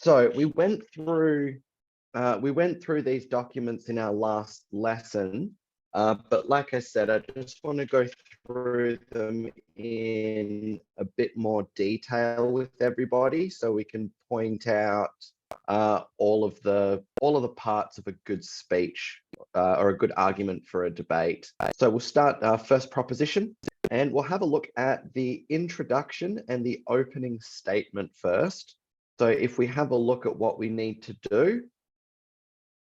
So we went through these documents in our last lesson, but like I said, I just want to go through them in a bit more detail with everybody, so we can point out all of the parts of a good speech or a good argument for a debate. So we'll start our first proposition, and we'll have a look at the introduction and the opening statement first. So if we have a look at what we need to do,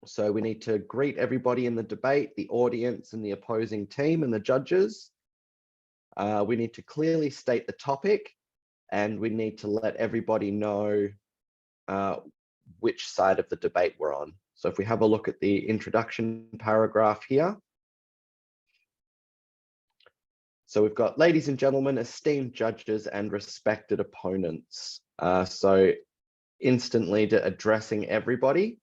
so we need to greet everybody in the debate, the audience and the opposing team and the judges. We need to clearly state the topic, and we need to let everybody know which side of the debate we're on. So if we have a look at the introduction paragraph here. So we've got, ladies and gentlemen, esteemed judges and respected opponents. So instantly addressing everybody.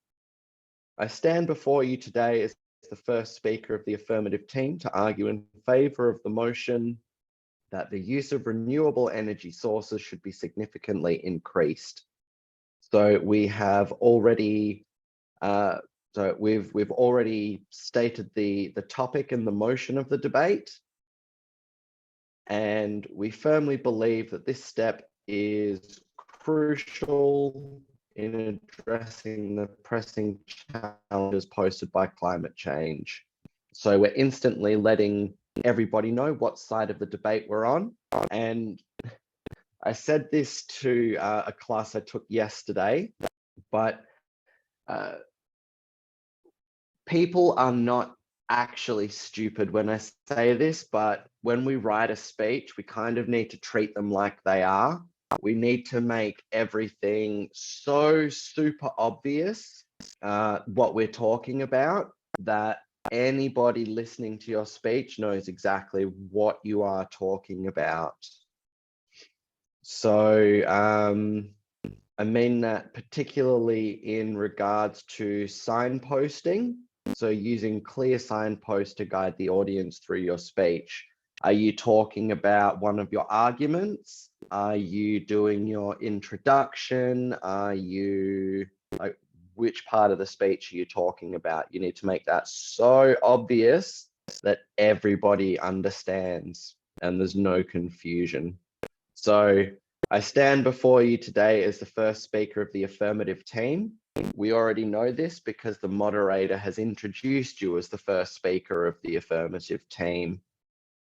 I stand before you today as the first speaker of the affirmative team to argue in favor of the motion that the use of renewable energy sources should be significantly increased. So we have already, we've already stated the topic and the motion of the debate, and we firmly believe that this step is crucial in addressing the pressing challenges posed by climate change. So we're instantly letting everybody know what side of the debate we're on. And I said this to a class I took yesterday, but people are not actually stupid when I say this, but when we write a speech, we kind of need to treat them like they are. We need to make everything so super obvious what we're talking about that anybody listening to your speech knows exactly what you are talking about. So I mean that particularly in regards to signposting. So using clear signposts to guide the audience through your speech. Are you talking about one of your arguments? Are you doing your introduction? Are you, like, which part of the speech are you talking about? You need to make that so obvious that everybody understands and there's no confusion. So I stand before you today as the first speaker of the affirmative team. We already know this because the moderator has introduced you as the first speaker of the affirmative team.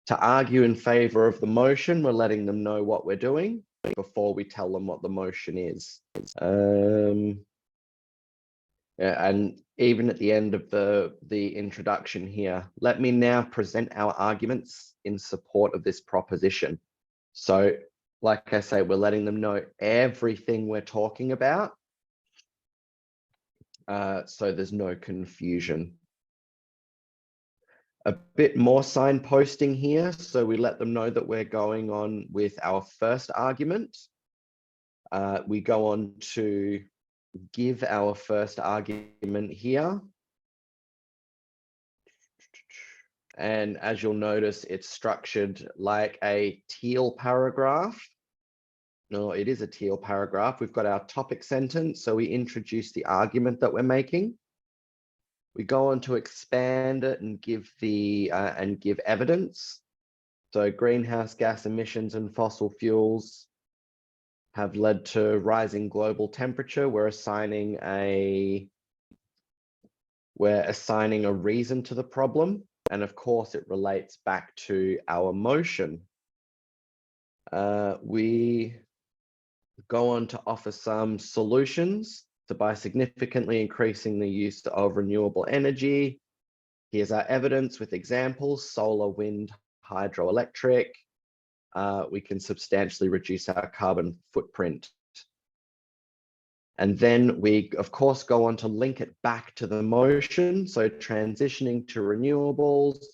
To argue in favor of the motion, we're letting them know what we're doing before we tell them what the motion is. And even at the end of the introduction here, let me now present our arguments in support of this proposition. So, like I say, we're letting them know everything we're talking about, so there's no confusion. A bit more signposting here, so we let them know that we're going on with our first argument. We go on to give our first argument here. And as you'll notice, it's structured like a teal paragraph. No, it is a teal paragraph. We've got our topic sentence, so we introduce the argument that we're making. We go on to expand it and give evidence. So greenhouse gas emissions and fossil fuels have led to rising global temperature. We're assigning a reason to the problem. And of course, it relates back to our motion. We go on to offer some solutions. So by significantly increasing the use of renewable energy, here's our evidence with examples: solar, wind, hydroelectric. We can substantially reduce our carbon footprint. And then we, of course, go on to link it back to the motion. So transitioning to renewables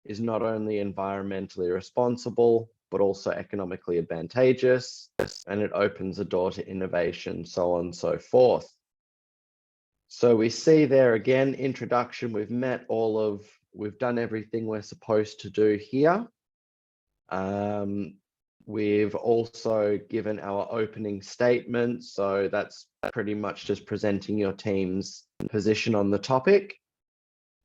is not only environmentally responsible, but also economically advantageous, and it opens the door to innovation, so on and so forth. So we see there again, introduction, we've done everything we're supposed to do here. We've also given our opening statement. So that's pretty much just presenting your team's position on the topic.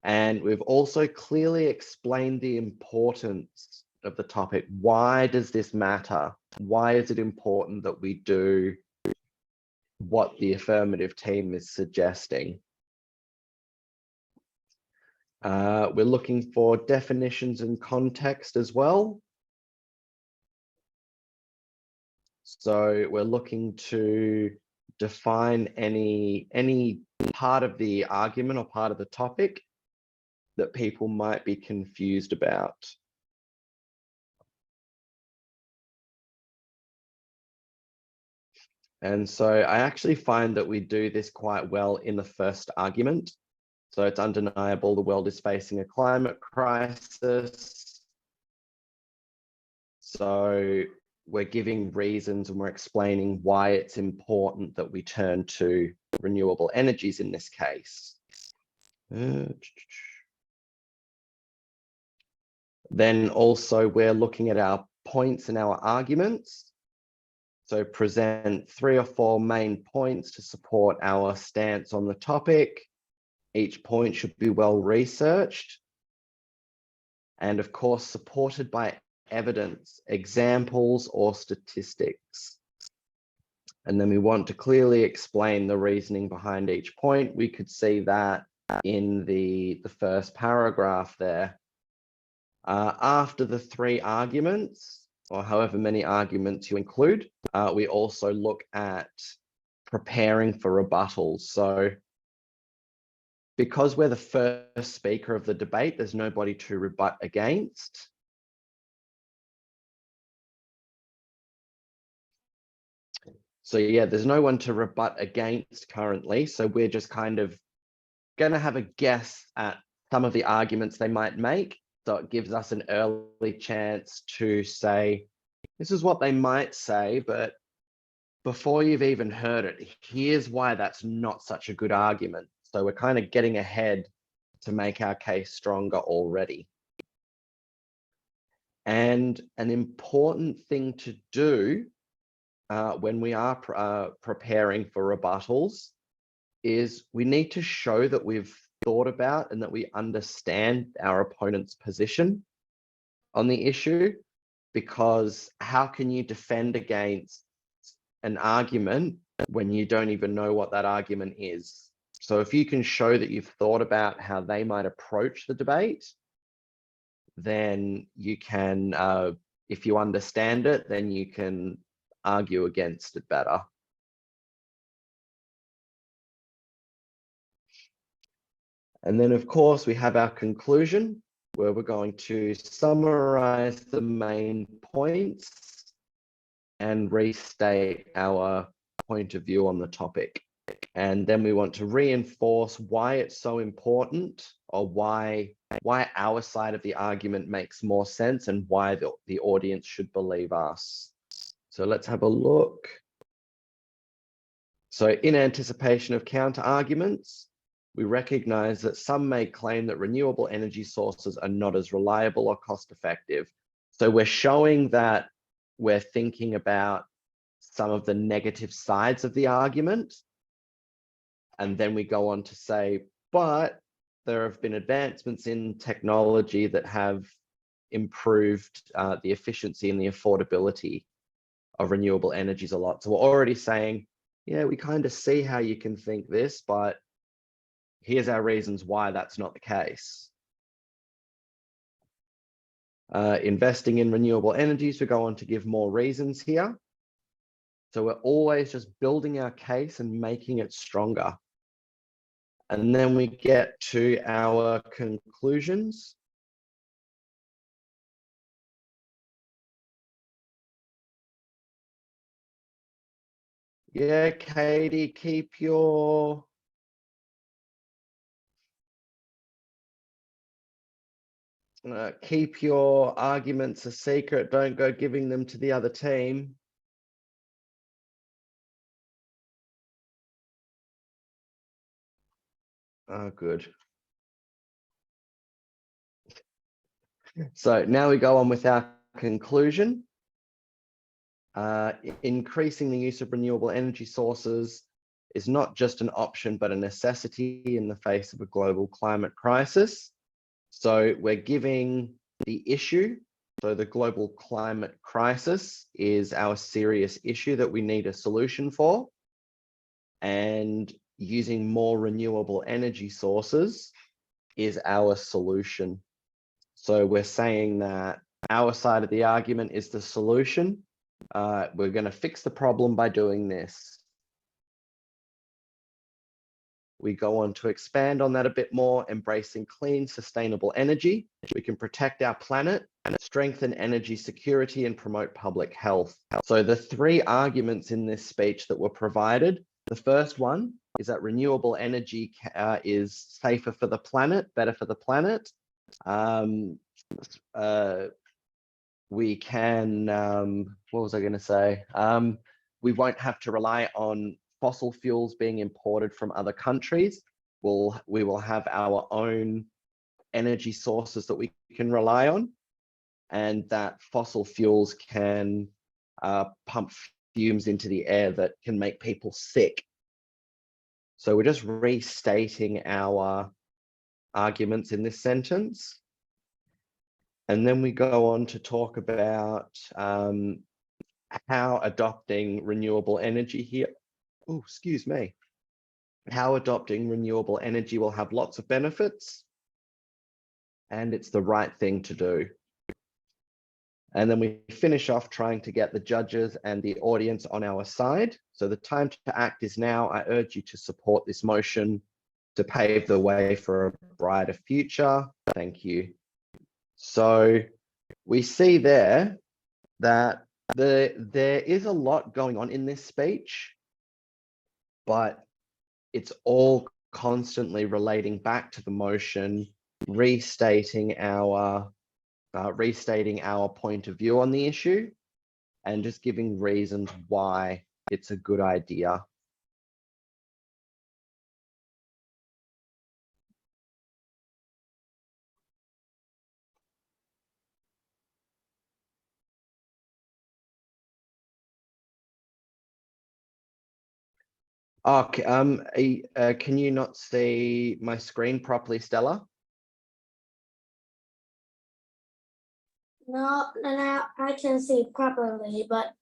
And we've also clearly explained the importance of the topic. Why does this matter? Why is it important that we do what the affirmative team is suggesting? We're looking for definitions and context as well. So we're looking to define any part of the argument or part of the topic that people might be confused about. And so I actually find that we do this quite well in the first argument. So it's undeniable the world is facing a climate crisis. So we're giving reasons and we're explaining why it's important that we turn to renewable energies in this case. Then also we're looking at our points and our arguments. So present 3 or 4 main points to support our stance on the topic. Each point should be well researched. And of course, supported by evidence, examples, or statistics. And then we want to clearly explain the reasoning behind each point. We could see that in the first paragraph there. After the 3 arguments, or however many arguments you include, we also look at preparing for rebuttals. So because we're the first speaker of the debate, there's nobody to rebut against. So yeah, there's no one to rebut against currently. So we're just kind of going to have a guess at some of the arguments they might make. So it gives us an early chance to say, this is what they might say, but before you've even heard it, here's why that's not such a good argument. So we're kind of getting ahead to make our case stronger already. And an important thing to do when we are preparing for rebuttals is we need to show that we've thought about and that we understand our opponent's position on the issue, because how can you defend against an argument when you don't even know what that argument is? So if you can show that you've thought about how they might approach the debate, then you can, if you understand it, then you can argue against it better. And then, of course, we have our conclusion, where we're going to summarize the main points and restate our point of view on the topic. And then we want to reinforce why it's so important, or why our side of the argument makes more sense, and why the audience should believe us. So let's have a look. So in anticipation of counter arguments, we recognize that some may claim that renewable energy sources are not as reliable or cost effective. So we're showing that we're thinking about some of the negative sides of the argument. And then we go on to say, but there have been advancements in technology that have improved the efficiency and the affordability of renewable energies a lot. So we're already saying, yeah, we kind of see how you can think this, but here's our reasons why that's not the case. Investing in renewable energies, we go on to give more reasons here. So we're always just building our case and making it stronger. And then we get to our conclusions. Yeah, Katie, keep your arguments a secret. Don't go giving them to the other team. Oh, good. So now we go on with our conclusion. Increasing the use of renewable energy sources is not just an option, but a necessity in the face of a global climate crisis. So we're giving the issue. So the global climate crisis is our serious issue that we need a solution for. And using more renewable energy sources is our solution. So we're saying that our side of the argument is the solution. We're going to fix the problem by doing this. We go on to expand on that a bit more, embracing clean, sustainable energy. We can protect our planet, strengthen energy security, and promote public health. So the three arguments in this speech that were provided, the first one is that renewable energy is safer for the planet, better for the planet. We can, what was I going to say? We won't have to rely on fossil fuels being imported from other countries. We will have our own energy sources that we can rely on, and that fossil fuels can pump fumes into the air that can make people sick. So we're just restating our arguments in this sentence. And then we go on to talk about how adopting renewable energy here, oh, excuse me, how adopting renewable energy will have lots of benefits, and it's the right thing to do. And then we finish off trying to get the judges and the audience on our side. So the time to act is now. I urge you to support this motion to pave the way for a brighter future. Thank you. So we see there that there is a lot going on in this speech, but it's all constantly relating back to the motion, restating our point of view on the issue, and just giving reasons why it's a good idea. Okay, can you not see my screen properly, Stella? No, now I can see properly, but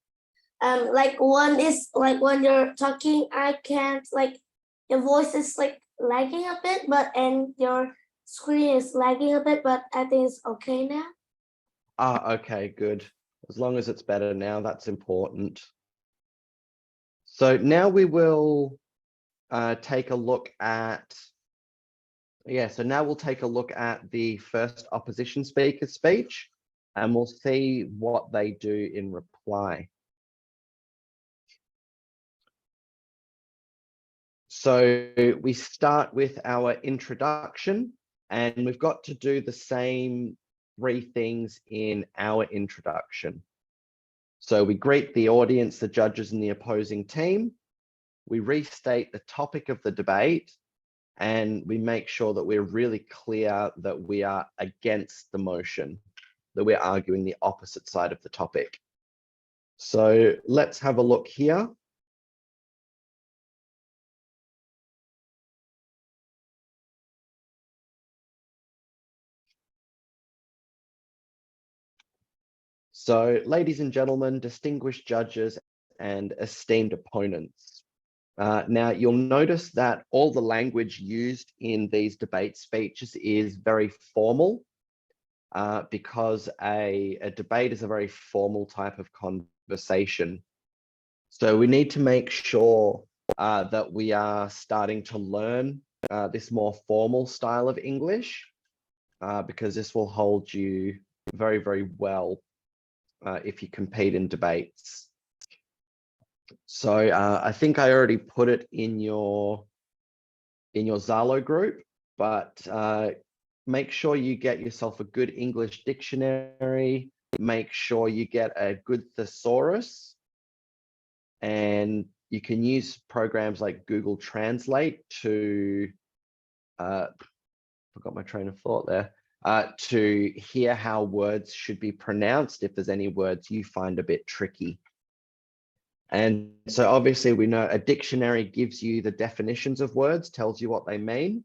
like one is like when you're talking, I can't like your voice is like lagging a bit, and your screen is lagging a bit, but I think it's okay now. Okay, good. As long as it's better now, that's important. So now we will take a look at, so now we'll take a look at the first opposition speaker's speech, and we'll see what they do in reply. So we start with our introduction, and we've got to do the same three things in our introduction. So we greet the audience, the judges, and the opposing team. We restate the topic of the debate, and we make sure that we're really clear that we are against the motion, that we're arguing the opposite side of the topic. So let's have a look here. So, ladies and gentlemen, distinguished judges and esteemed opponents. Now, you'll notice that all the language used in these debate speeches is very formal, because a debate is a very formal type of conversation. So we need to make sure that we are starting to learn this more formal style of English, because this will hold you very, very well if you compete in debates. So I think I already put it in your Zalo group, but make sure you get yourself a good English dictionary. Make sure you get a good thesaurus, and you can use programs like Google Translate to forgot my train of thought there, to hear how words should be pronounced if there's any words you find a bit tricky. And so obviously we know a dictionary gives you the definitions of words, tells you what they mean.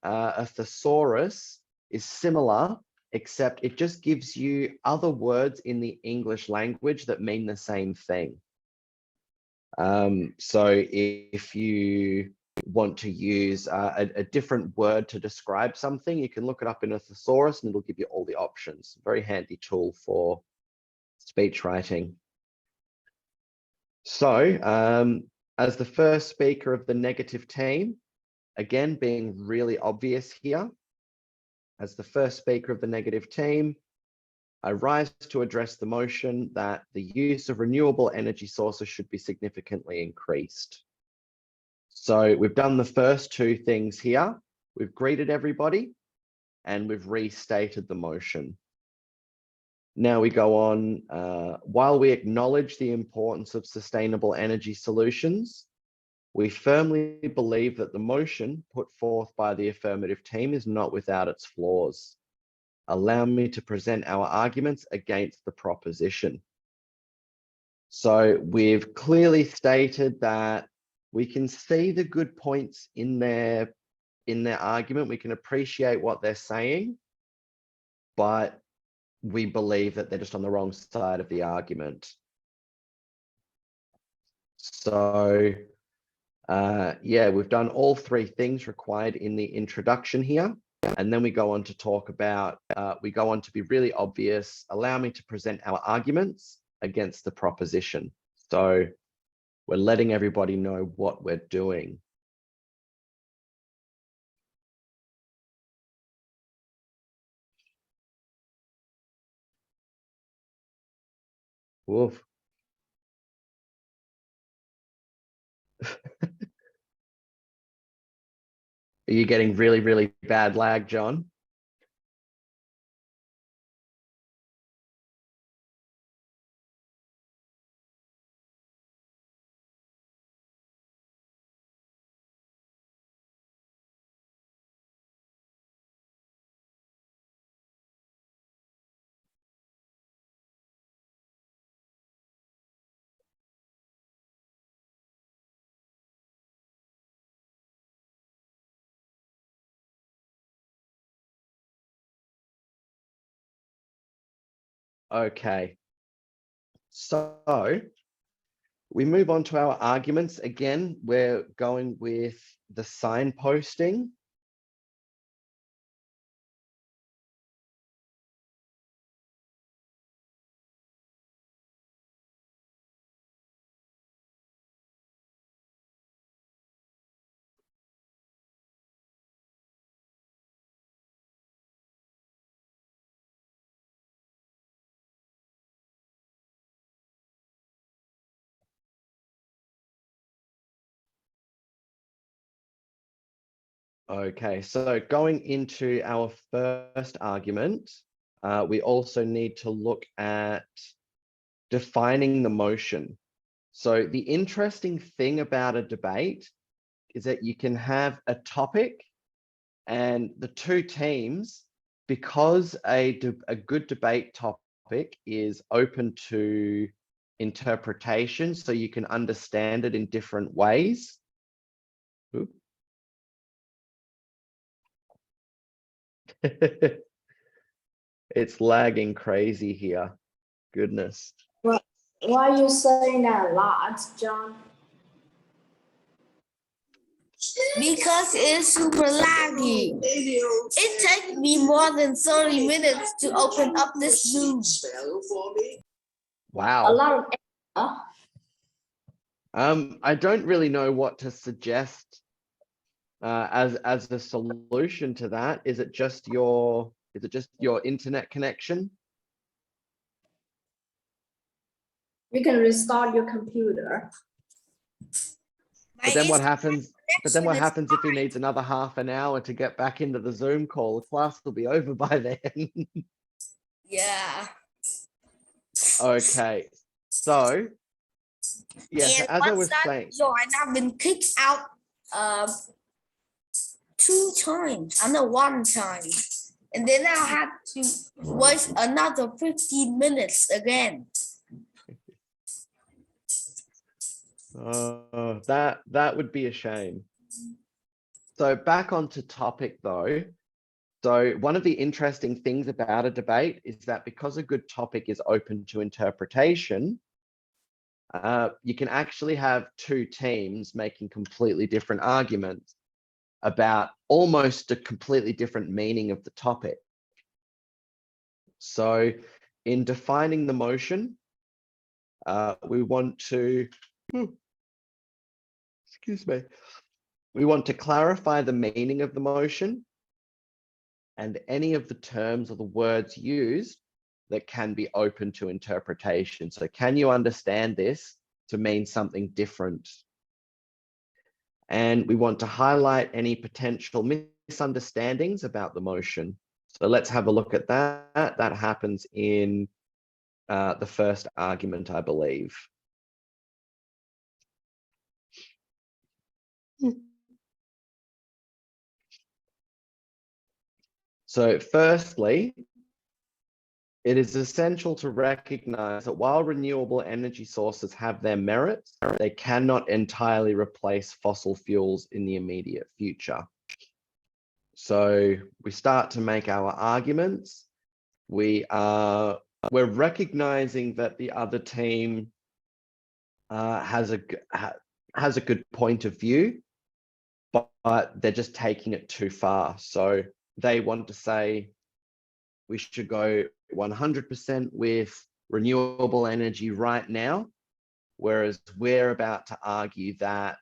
A thesaurus is similar, except it just gives you other words in the English language that mean the same thing. So if you want to use a different word to describe something, you can look it up in a thesaurus and it'll give you all the options. Very handy tool for speech writing. So as the first speaker of the negative team, again, being really obvious here, as the first speaker of the negative team, I rise to address the motion that the use of renewable energy sources should be significantly increased. So we've done the first two things here. We've greeted everybody and we've restated the motion. Now we go on, while we acknowledge the importance of sustainable energy solutions, we firmly believe that the motion put forth by the affirmative team is not without its flaws. Allow me to present our arguments against the proposition. So we've clearly stated that we can see the good points in their argument. We can appreciate what they're saying, but we believe that they're just on the wrong side of the argument. So yeah, we've done all three things required in the introduction here. And then we go on to talk about, we go on to be really obvious, allow me to present our arguments against the proposition. So we're letting everybody know what we're doing. Woof. Are you getting really, really bad lag, John? Okay. So we move on to our arguments. Again, we're going with the signposting. Okay, so going into our first argument, we also need to look at defining the motion. So the interesting thing about a debate is that you can have a topic and the two teams, because a good debate topic is open to interpretation, so you can understand it in different ways. Oop. It's lagging crazy here. Goodness. Why are you saying that a lot, John? Because it's super laggy. It takes me more than 30 minutes to open up this Zoom. Wow. A lot of I don't really know what to suggest as a solution to that. Is it just your internet connection? you can restart your computer. But then what happens? But then what happens if he needs another half an hour to get back into the Zoom call? The class will be over by then. Yeah. Okay, so yes, And as I was once I saying, joined, I've been kicked out 2 times. I know 1 time. And then I had to waste another 15 minutes again. That would be a shame. So back onto topic though. So one of the interesting things about a debate is that because a good topic is open to interpretation, you can actually have two teams making completely different arguments about almost a completely different meaning of the topic. So in defining the motion, we want to, excuse me, we want to clarify the meaning of the motion and any of the terms or the words used that can be open to interpretation. So can you understand this to mean something different? And we want to highlight any potential misunderstandings about the motion. So let's have a look at that. That happens in the first argument, I believe. So firstly, it is essential to recognize that while renewable energy sources have their merits, they cannot entirely replace fossil fuels in the immediate future. So we start to make our arguments. We're recognizing that the other team has a good point of view, but they're just taking it too far. So they want to say we should go 100% with renewable energy right now, whereas we're about to argue that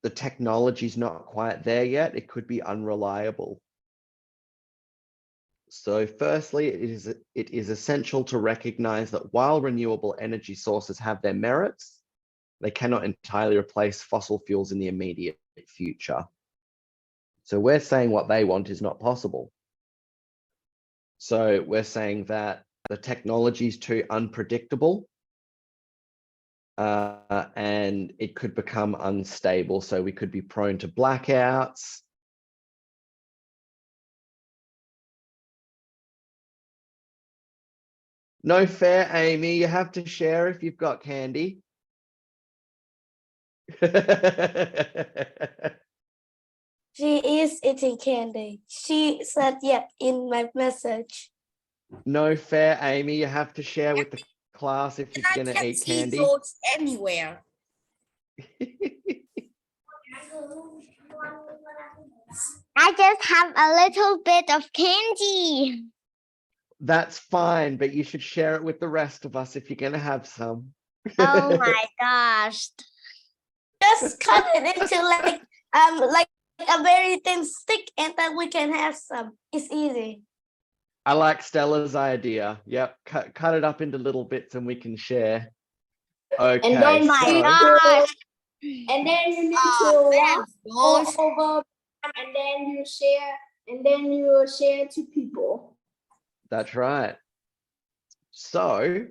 the technology is not quite there yet. It could be unreliable. So firstly, it is essential to recognize that while renewable energy sources have their merits, they cannot entirely replace fossil fuels in the immediate future. So we're saying what they want is not possible. So we're saying that the technology is too unpredictable and it could become unstable. So we could be prone to blackouts. No fair, Amy. You have to share if you've got candy. She is eating candy. She said yep in my message. No fair, Amy. You have to share with the class if you're going to eat candy. Those anywhere. I just have a little bit of candy. That's fine, but you should share it with the rest of us if you're going to have some. Oh my gosh. Just cut it into like a very thin stick, and then we can have some. It's easy. I like Stella's idea. Yep, cut it up into little bits and we can share. Okay. And then Oh my so- gosh. And then you need Oh, to man, go those- over and then you share to people. That's right. So,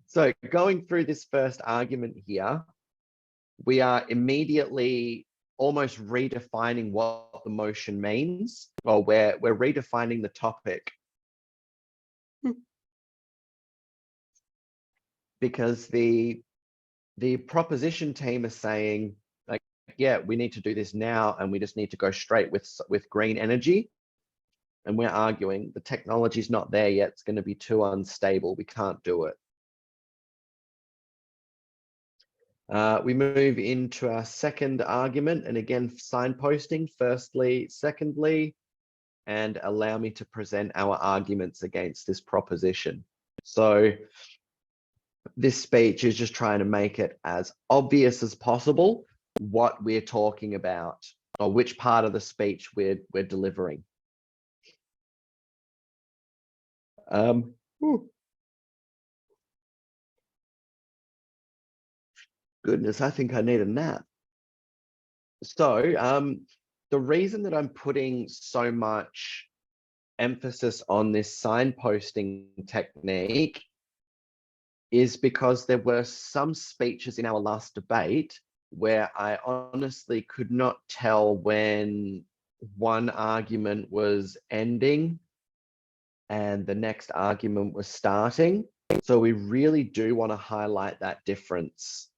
so going through this first argument here, we are immediately almost redefining what the motion means, or we're redefining the topic. Because the proposition team is saying, like, yeah, we need to do this now, and we just need to go straight with green energy. And we're arguing the technology's not there yet. It's going to be too unstable. We can't do it. We move into our second argument, and again, signposting firstly, secondly, and allow me to present our arguments against this proposition. So this speech is just trying to make it as obvious as possible what we're talking about, or which part of the speech we're delivering. Goodness, I think I need a nap. So the reason that I'm putting so much emphasis on this signposting technique is because there were some speeches in our last debate where I honestly could not tell when one argument was ending and the next argument was starting. So we really do want to highlight that difference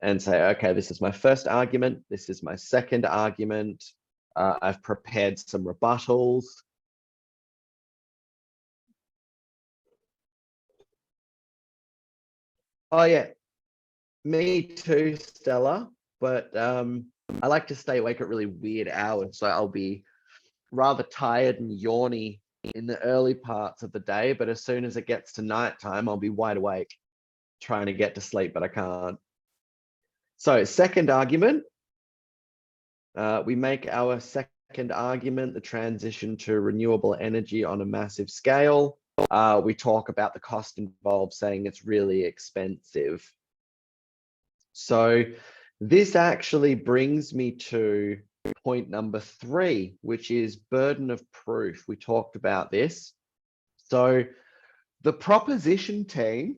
and say, okay, this is my first argument. This is my second argument. I've prepared some rebuttals. Oh yeah, me too, Stella. But I like to stay awake at really weird hours, so I'll be rather tired and yawny in the early parts of the day. But as soon as it gets to nighttime, I'll be wide awake, trying to get to sleep, but I can't. So second argument, we make our second argument, the transition to renewable energy on a massive scale. We talk about the cost involved, saying it's really expensive. So this actually brings me to point number 3, which is burden of proof. We talked about this. So the proposition team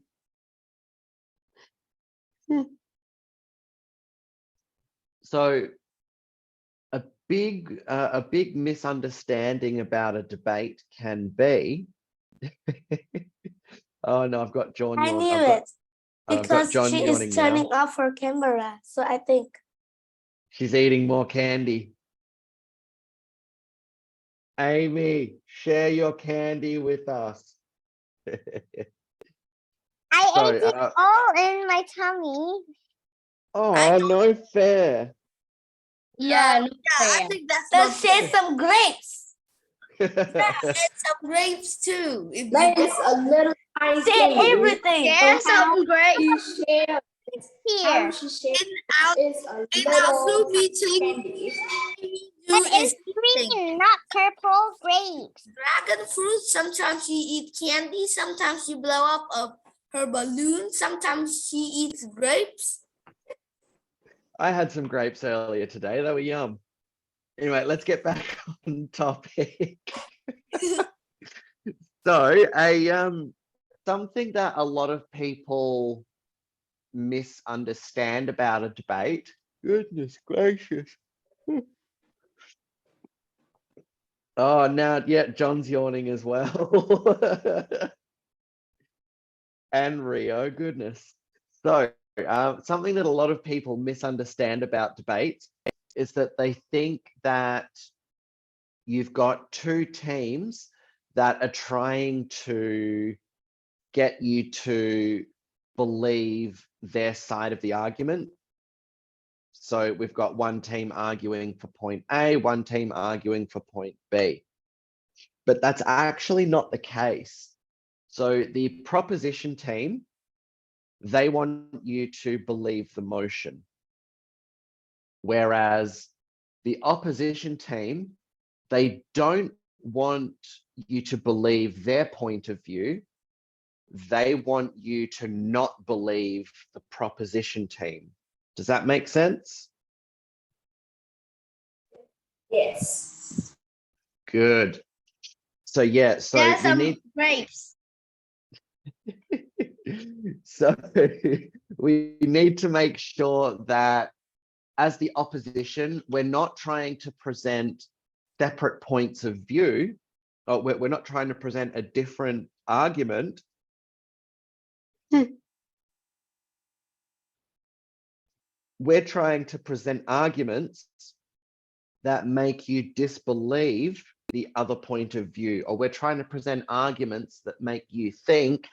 so a big misunderstanding about a debate can be oh no, I've got John I yawn. knew I've got, it I've got because John she yawning is now. turning off her camera. So I think She's eating more candy. Amy, share your candy with us. I So, ate it all in my tummy. oh, no fair. Yeah, no I fair. think let's share some grapes. Some grapes too. Like It's a little tiny share candy. everything. Share some grapes. Here. How she share is a little candy. But it's green, not purple grapes. Dragon fruit. Sometimes she eats candy. Sometimes she blow up her balloon. Sometimes she eats grapes. I had some grapes earlier today. They were yum. Anyway, let's get back on topic. So, something that a lot of people misunderstand about a debate. Goodness gracious. Oh, now, yeah, John's yawning as well. And Rio, goodness. So, something that a lot of people misunderstand about debates is that they think that you've got two teams that are trying to get you to believe their side of the argument. So we've got one team arguing for point A, one team arguing for point B. But that's actually not the case. So the proposition team, they want you to believe the motion. Whereas the opposition team, they don't want you to believe their point of view. They want you to not believe the proposition team. Does that make sense? Yes. Good. So yeah, so we need grapes. so we need to make sure that as the opposition, we're not trying to present separate points of view, or we're not trying to present a different argument. We're trying to present arguments that make you disbelieve the other point of view, or we're trying to present arguments that make you think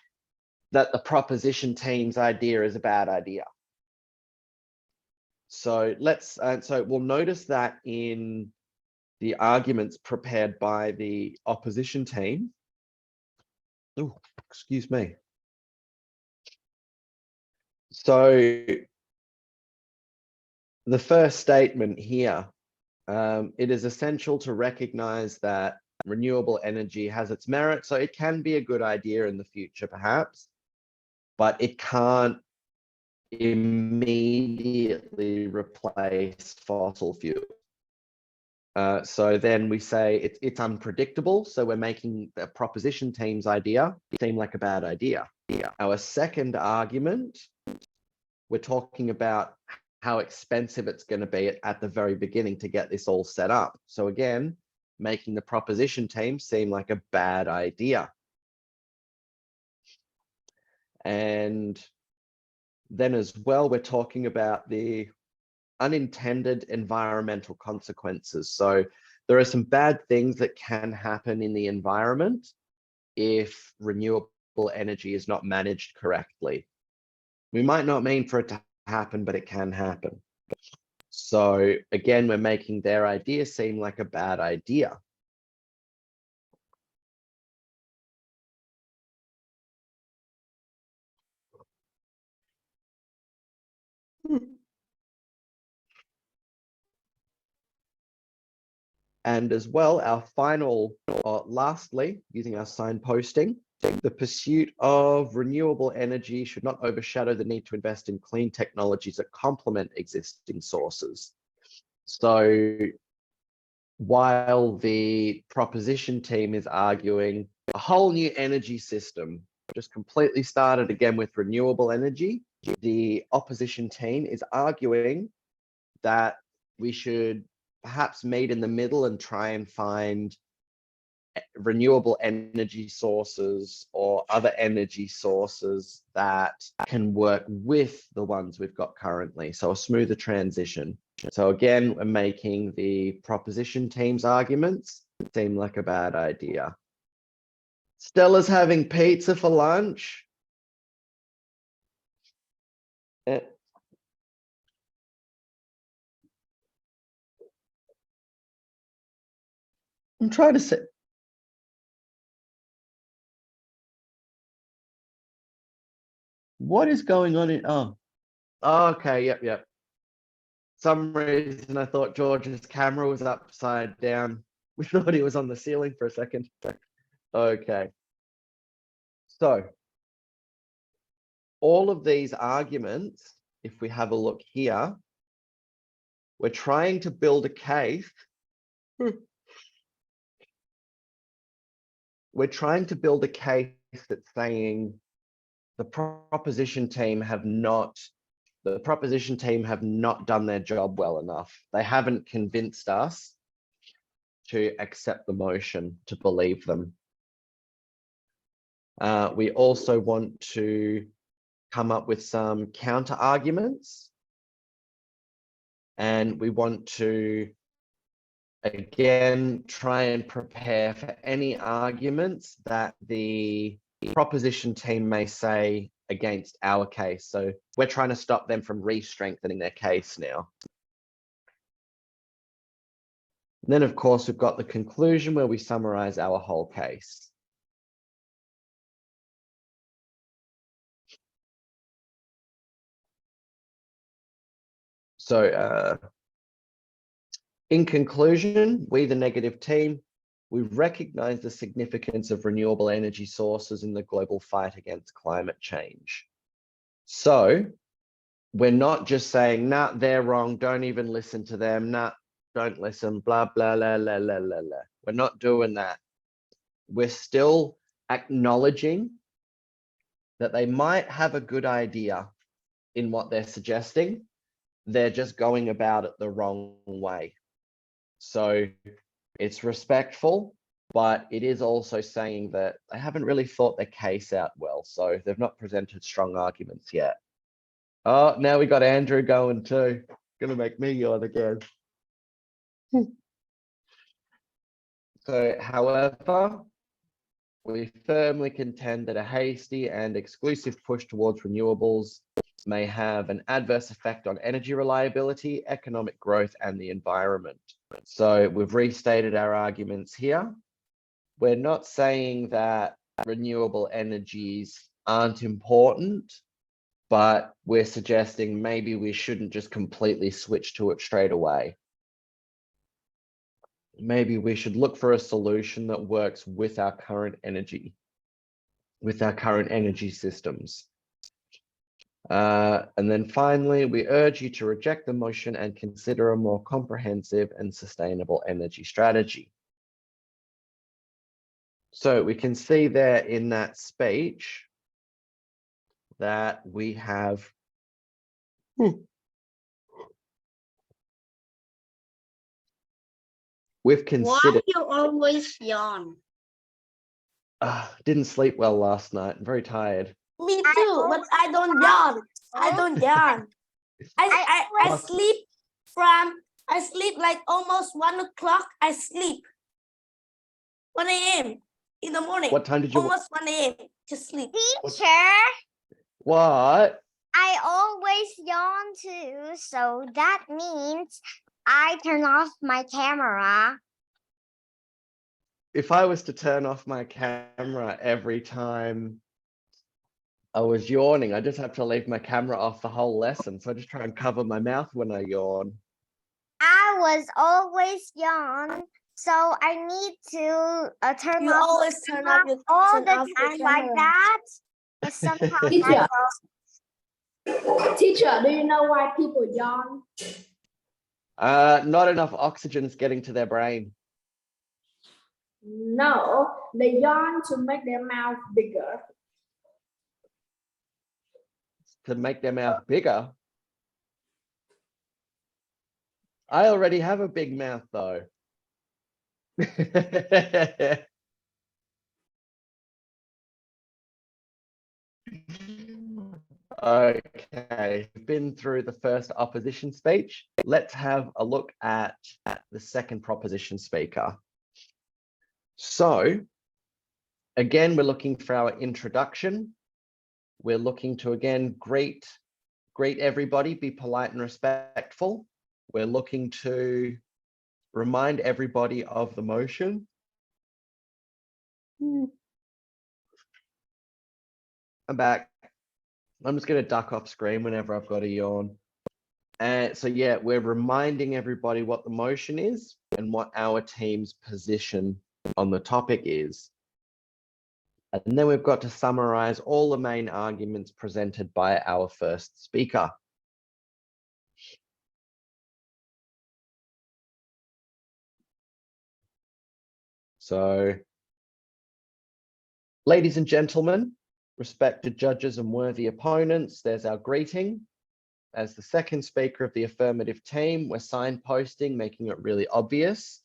that the proposition team's idea is a bad idea. So so we'll notice that in the arguments prepared by the opposition team. Oh, excuse me. So the first statement here, it is essential to recognize that renewable energy has its merit. So it can be a good idea in the future, perhaps, but it can't immediately replace fossil fuel. So then we say it's unpredictable. So we're making the proposition team's idea seem like a bad idea. Our second argument, we're talking about how expensive it's going to be at the very beginning to get this all set up. So again, making the proposition team seem like a bad idea. And then as well, we're talking about the unintended environmental consequences. So there are some bad things that can happen in the environment if renewable energy is not managed correctly. We might not mean for it to happen, but it can happen. So again, we're making their idea seem like a bad idea. And as well, our final, lastly, using our signposting, the pursuit of renewable energy should not overshadow the need to invest in clean technologies that complement existing sources. So while the proposition team is arguing a whole new energy system, just completely started again with renewable energy, the opposition team is arguing that we should perhaps meet in the middle and try and find renewable energy sources or other energy sources that can work with the ones we've got currently. So a smoother transition. So again, we're making the proposition team's arguments seem like a bad idea. Stella's having pizza for lunch. I'm trying to say. What is going on in, oh, okay, yep. Some reason I thought George's camera was upside down. We thought he was on the ceiling for a second. Okay. So all of these arguments, if we have a look here, we're trying to build a case. We're trying to build a case that's saying the proposition team have not done their job well enough. They haven't convinced us to accept the motion, to believe them. We also want to come up with some counter arguments, and we want to again try and prepare for any arguments that the proposition team may say against our case. So we're trying to stop them from re-strengthening their case now. And then of course we've got the conclusion where we summarize our whole case. So in conclusion, we, the negative team, we recognize the significance of renewable energy sources in the global fight against climate change. So we're not just saying, nah, they're wrong, don't even listen to them, nah, don't listen, blah, blah, blah, blah, blah, blah, blah. We're not doing that. We're still acknowledging that they might have a good idea in what they're suggesting. They're just going about it the wrong way. So it's respectful, but it is also saying that they haven't really thought their case out well. So they've not presented strong arguments yet. Oh, now we got Andrew going too. Gonna make me yawn again. So, however, we firmly contend that a hasty and exclusive push towards renewables may have an adverse effect on energy reliability, economic growth, and the environment. So we've restated our arguments here. We're not saying that renewable energies aren't important, but we're suggesting maybe we shouldn't just completely switch to it straight away. Maybe we should look for a solution that works with our current energy systems. And then finally, we urge you to reject the motion and consider a more comprehensive and sustainable energy strategy. So we can see there in that speech that we have we've considered. Why you always yawn? Didn't sleep well last night. I'm very tired. Me too, but I don't yawn. I don't yawn. I sleep like almost 1 o'clock. I sleep 1 a.m. in the morning. What time did you? Almost 1 a.m. Just sleep. Teacher, What? I always yawn too, so that means I turn off my camera. If I was to turn off my camera every time I was yawning, I just have to leave my camera off the whole lesson. So I just try and cover my mouth when I yawn. I was always yawn, so I need to turn You off always turn off your all turn the off your time like camera. that. But sometimes I Teacher. don't. Teacher, do you know why people yawn? Not enough oxygen's getting to their brain. No, they yawn to make their mouth bigger. To make their mouth bigger. I already have a big mouth though. Okay, been through the first opposition speech. Let's have a look at the second proposition speaker. So, again, we're looking for our introduction. We're looking to, again, greet everybody, be polite and respectful. We're looking to remind everybody of the motion. I'm back. I'm just going to duck off screen whenever I've got a yawn. And so, yeah, we're reminding everybody what the motion is and what our team's position on the topic is. And then we've got to summarize all the main arguments presented by our first speaker. So, ladies and gentlemen, respected judges and worthy opponents, there's our greeting. As the second speaker of the affirmative team, we're signposting, making it really obvious.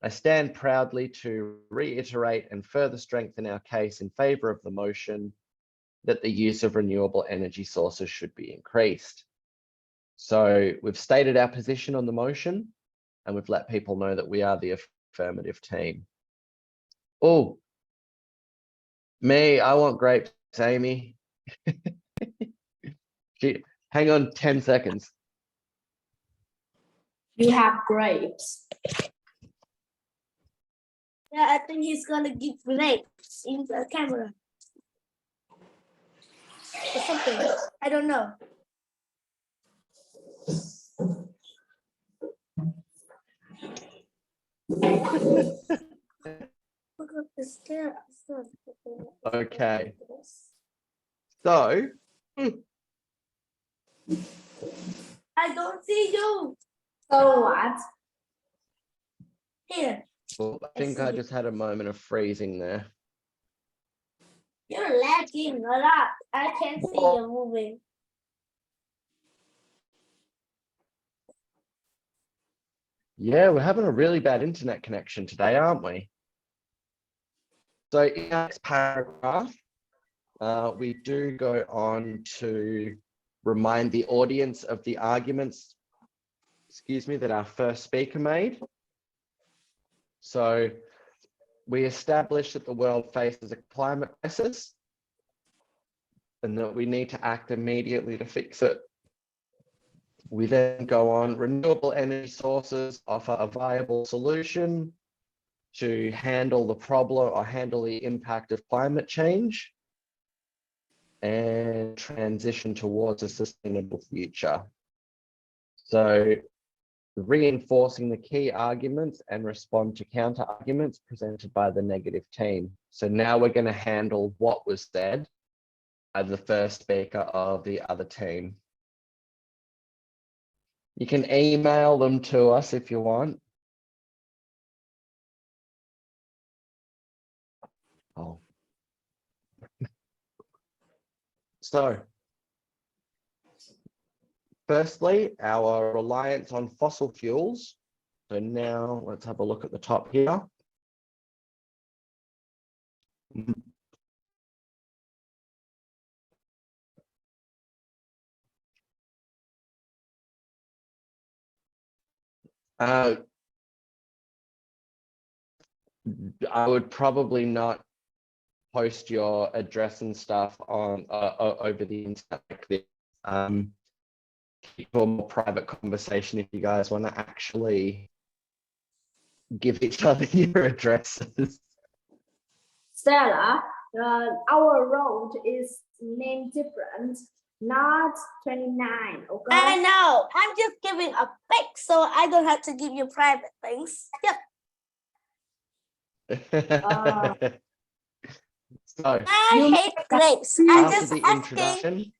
I stand proudly to reiterate and further strengthen our case in favor of the motion that the use of renewable energy sources should be increased. So we've stated our position on the motion and we've let people know that we are the affirmative team. Oh, me, I want grapes, Amy. Hang on 10 seconds. You have grapes. Yeah, I think he's gonna give grapes in the camera. Or something. I don't know. Okay. So, I don't see you. So what? Here. well, I think I just had a moment of freezing there. You're lagging a lot. I can't see you moving. Yeah, we're having a really bad internet connection today, aren't we? So in our next paragraph, we do go on to remind the audience of the arguments, that our first speaker made. So we established that the world faces a climate crisis and that we need to act immediately to fix it. We then go on, renewable energy sources offer a viable solution to handle the problem or handle the impact of climate change and transition towards a sustainable future. So reinforcing the key arguments and respond to counter arguments presented by the negative team. So now we're going to handle what was said by the first speaker of the other team. You can email them to us if you want. Oh. So, firstly, our reliance on fossil fuels. So now let's have a look at the top here. I would probably not post your address and stuff on over the internet like this. Keep a more private conversation if you guys want to actually give each other your addresses. Stella, our road is named different, not 29, okay? I know. I'm just giving a pic, so I don't have to give you private things. Yep. So I hate grapes. after the introduction,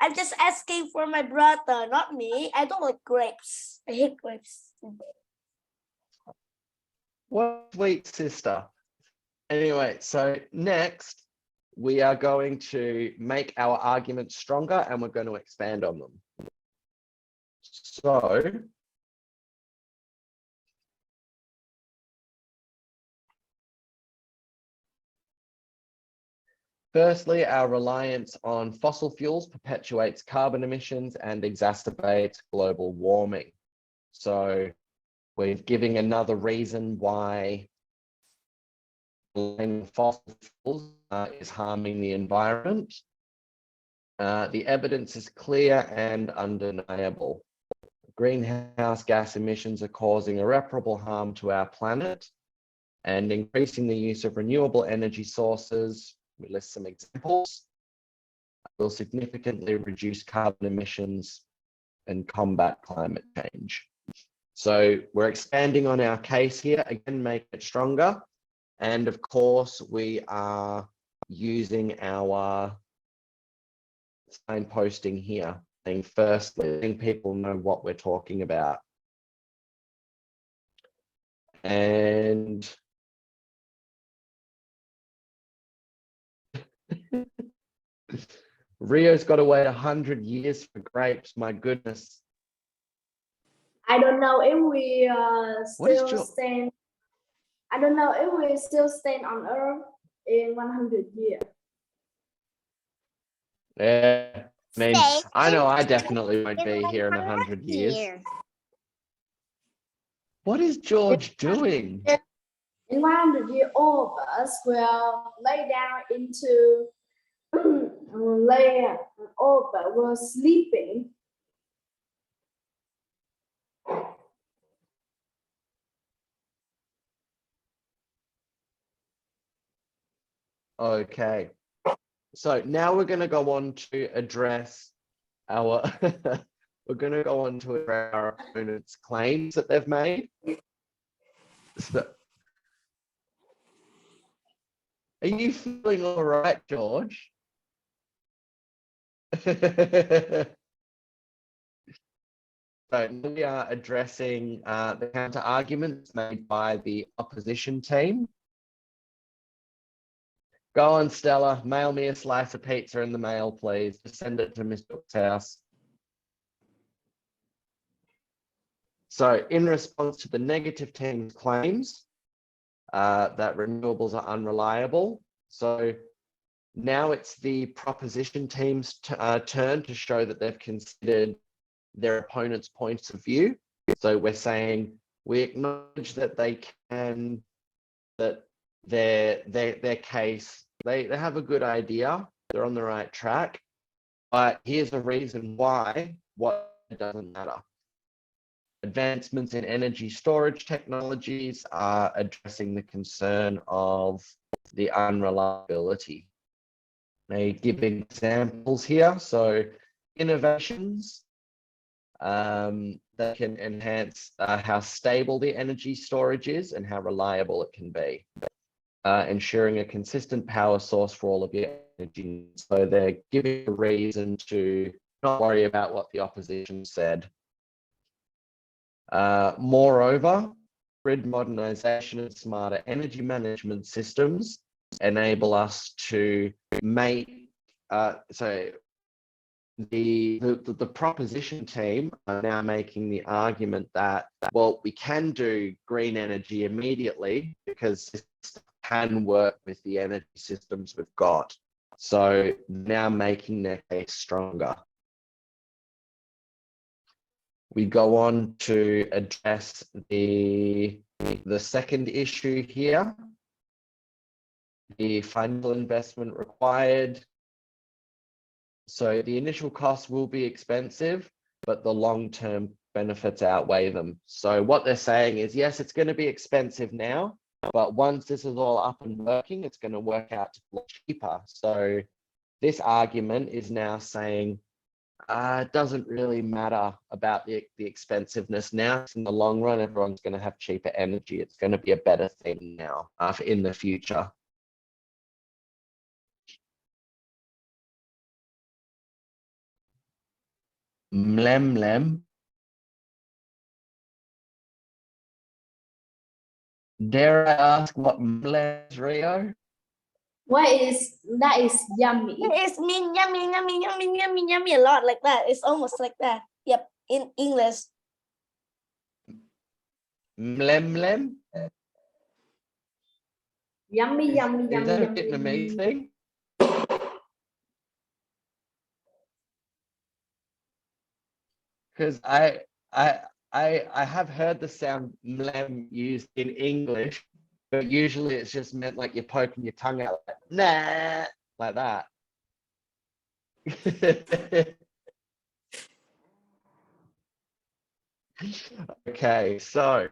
I'm just asking for my brother, not me. I don't like grapes. I hate grapes. what sweet sister. Anyway, so next we are going to make our arguments stronger and we're going to expand on them. So firstly, our reliance on fossil fuels perpetuates carbon emissions and exacerbates global warming. So we're giving another reason why fossil fuels is harming the environment. The evidence is clear and undeniable. Greenhouse gas emissions are causing irreparable harm to our planet, and increasing the use of renewable energy sources, we list some examples, will significantly reduce carbon emissions and combat climate change. So we're expanding on our case here, again, make it stronger. And of course, we are using our signposting here, saying firstly, letting people know what we're talking about. And Rio's got to wait 100 years for grapes, my goodness. I don't know if we What is I don't know if we still stand on Earth in 100 years. Yeah, I mean, Stay I know I in definitely won't be here in 100 years. here. What is George doing? In 100 years, all of us will lay down into all of us were sleeping. Okay, so now we're going to go on to address our we're going to go on to address our opponents' claims that they've made. So, are you feeling all right, George? So we are addressing the counter arguments made by the opposition team. Go on, Stella, mail me a slice of pizza in the mail, please. Just send it to Miss Book's house. So in response to the negative team's claims that renewables are unreliable, so now it's the proposition team's turn to show that they've considered their opponent's points of view. So we're saying we acknowledge that they can, that their case, they have a good idea, they're on the right track, but here's a reason why what doesn't matter. Advancements in energy storage technologies are addressing the concern of the unreliability. They give examples here. So innovations that can enhance how stable the energy storage is and how reliable it can be. Ensuring a consistent power source for all of your energy. So they're giving a reason to not worry about what the opposition said. Moreover, grid modernization and smarter energy management systems enable us to make, so the proposition team are now making the argument that, well, we can do green energy immediately because this can work with the energy systems we've got. So now making their case stronger. we go on to address the second issue here, the financial investment required. So the initial costs will be expensive, but the long-term benefits outweigh them. So what they're saying is, yes, it's going to be expensive now, but once this is all up and working, it's going to work out cheaper. So this argument is now saying, it doesn't really matter about the expensiveness now. In the long run, everyone's going to have cheaper energy. It's going to be a better thing now in the future. Mlem. Dare I ask what mlem is, Rio? That is yummy. It's mean yummy, yummy, yummy, yummy, yummy a lot like that. It's almost like that. Yep, in English. Mlem. Yummy, yummy, Is yummy, that a yummy. Vietnamese thing? Because I have heard the sound mlem used in English, but usually it's just meant like you're poking your tongue out like, nah, like that. Okay, so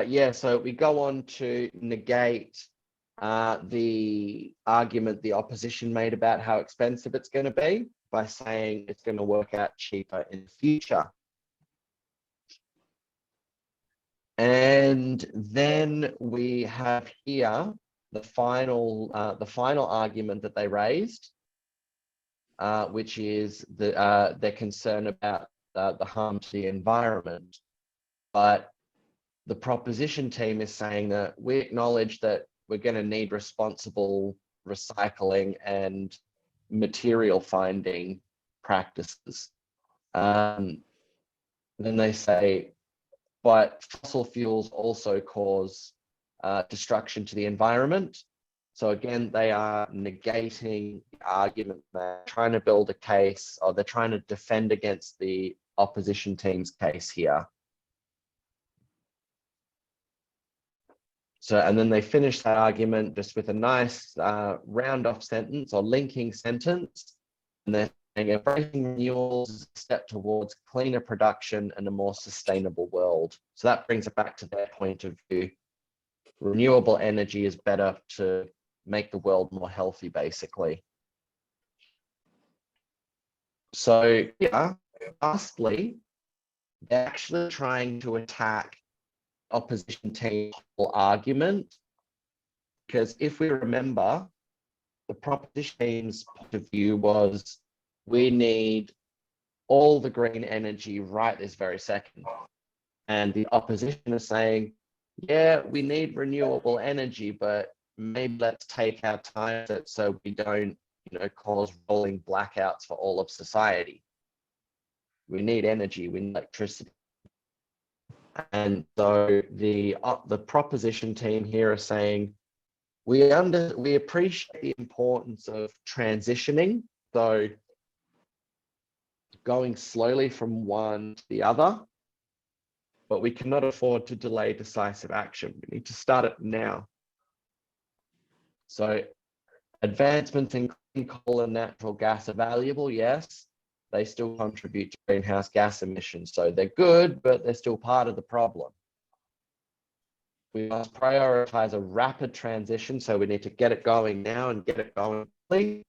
yeah, so we go on to negate the argument the opposition made about how expensive it's going to be by saying it's going to work out cheaper in the future. And then we have here the final argument that they raised, which is their concern about the harm to the environment. But the proposition team is saying that we acknowledge that we're going to need responsible recycling and material finding practices. Then they say, but fossil fuels also cause destruction to the environment. So again, they are negating the argument. They're trying to build a case, or they're trying to defend against the opposition team's case here. So, and then they finish that argument just with a nice round off sentence or linking sentence. And they're saying embracing renewals is a step towards cleaner production and a more sustainable world. So that brings it back to their point of view. Renewable energy is better to make the world more healthy, basically. So yeah, lastly, they're actually trying to attack opposition team's whole argument, because if we remember, the proposition team's point of view was we need all the green energy right this very second, and the opposition is saying, yeah, we need renewable energy, but maybe let's take our time so we don't, cause rolling blackouts for all of society. We need energy, we need electricity. And so the proposition team here are saying, we appreciate the importance of transitioning, so going slowly from one to the other, but we cannot afford to delay decisive action. We need to start it now. So advancements in clean coal and natural gas are valuable, yes. They still contribute to greenhouse gas emissions. So they're good, but they're still part of the problem. We must prioritize a rapid transition. So we need to get it going now and get it going quickly.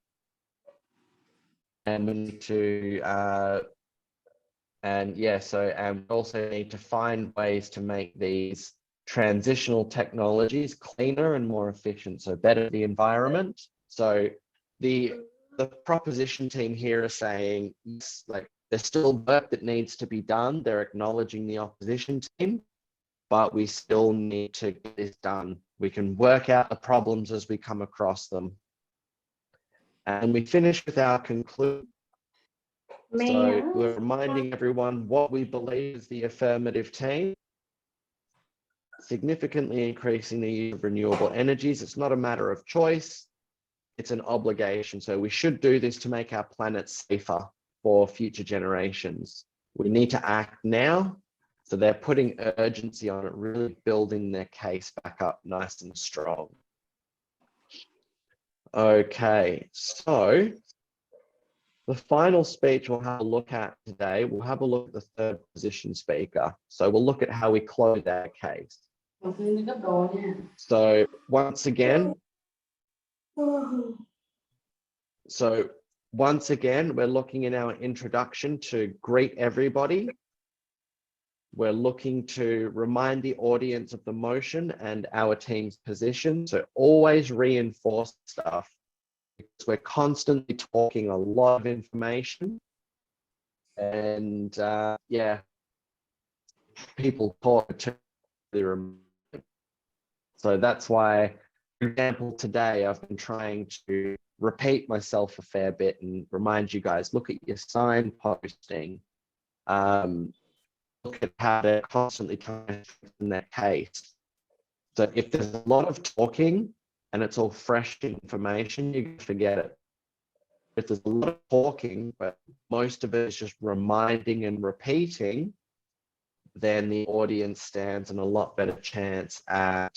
And we need to, and we also need to find ways to make these transitional technologies cleaner and more efficient, so better for the environment. So the proposition team here are saying, like, there's still work that needs to be done. They're acknowledging the opposition team, but we still need to get this done. We can work out the problems as we come across them. And we finish with our conclusion. So we're reminding everyone what we believe is the affirmative team. Significantly increasing the use of renewable energies. It's not a matter of choice. It's an obligation. So we should do this to make our planet safer. for future generations. We need to act now. So they're putting urgency on it, really building their case back up nice and strong. Okay, so the final speech we'll have a look at today, we'll have a look at the third position speaker. So we'll look at how we close our case. So once again, we're looking in our introduction to greet everybody. We're looking to remind the audience of the motion and our team's position. So always reinforce stuff because we're constantly talking a lot of information. And yeah, people talk to the. So that's why, for example, today I've been trying to repeat myself a fair bit and remind you guys, look at your sign posting. Look at how they're constantly trying to strengthen their case. So if there's a lot of talking and it's all fresh information, you can forget it. If there's a lot of talking, but most of it is just reminding and repeating, then the audience stands in a lot better chance at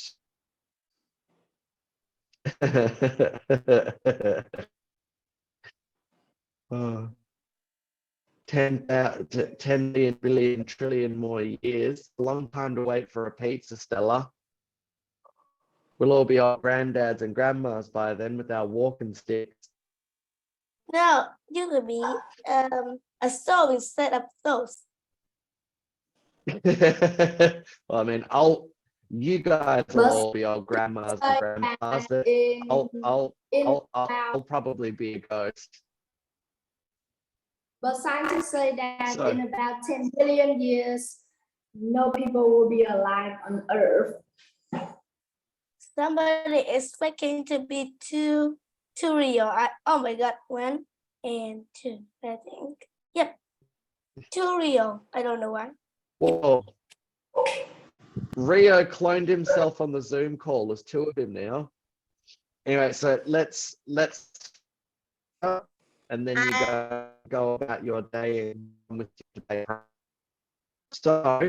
oh. 10 million, billion, trillion more years. A long time to wait for a pizza, Stella. We'll all be our granddads and grandmas by then with our walking sticks. No, you could be a stove instead of those. Well, I mean, you guys will all be our grandmas and grandpas. But I'll probably be a ghost. But scientists say that So- in about 10 billion years, no people will be alive on Earth. Somebody expecting to be too real. Oh my God, 1 and 2, I think. Yep, too real. I don't know why. Whoa. Rio cloned himself on the Zoom call. There's 2 of him now. Anyway, so let's and then you go about your day and with your day. So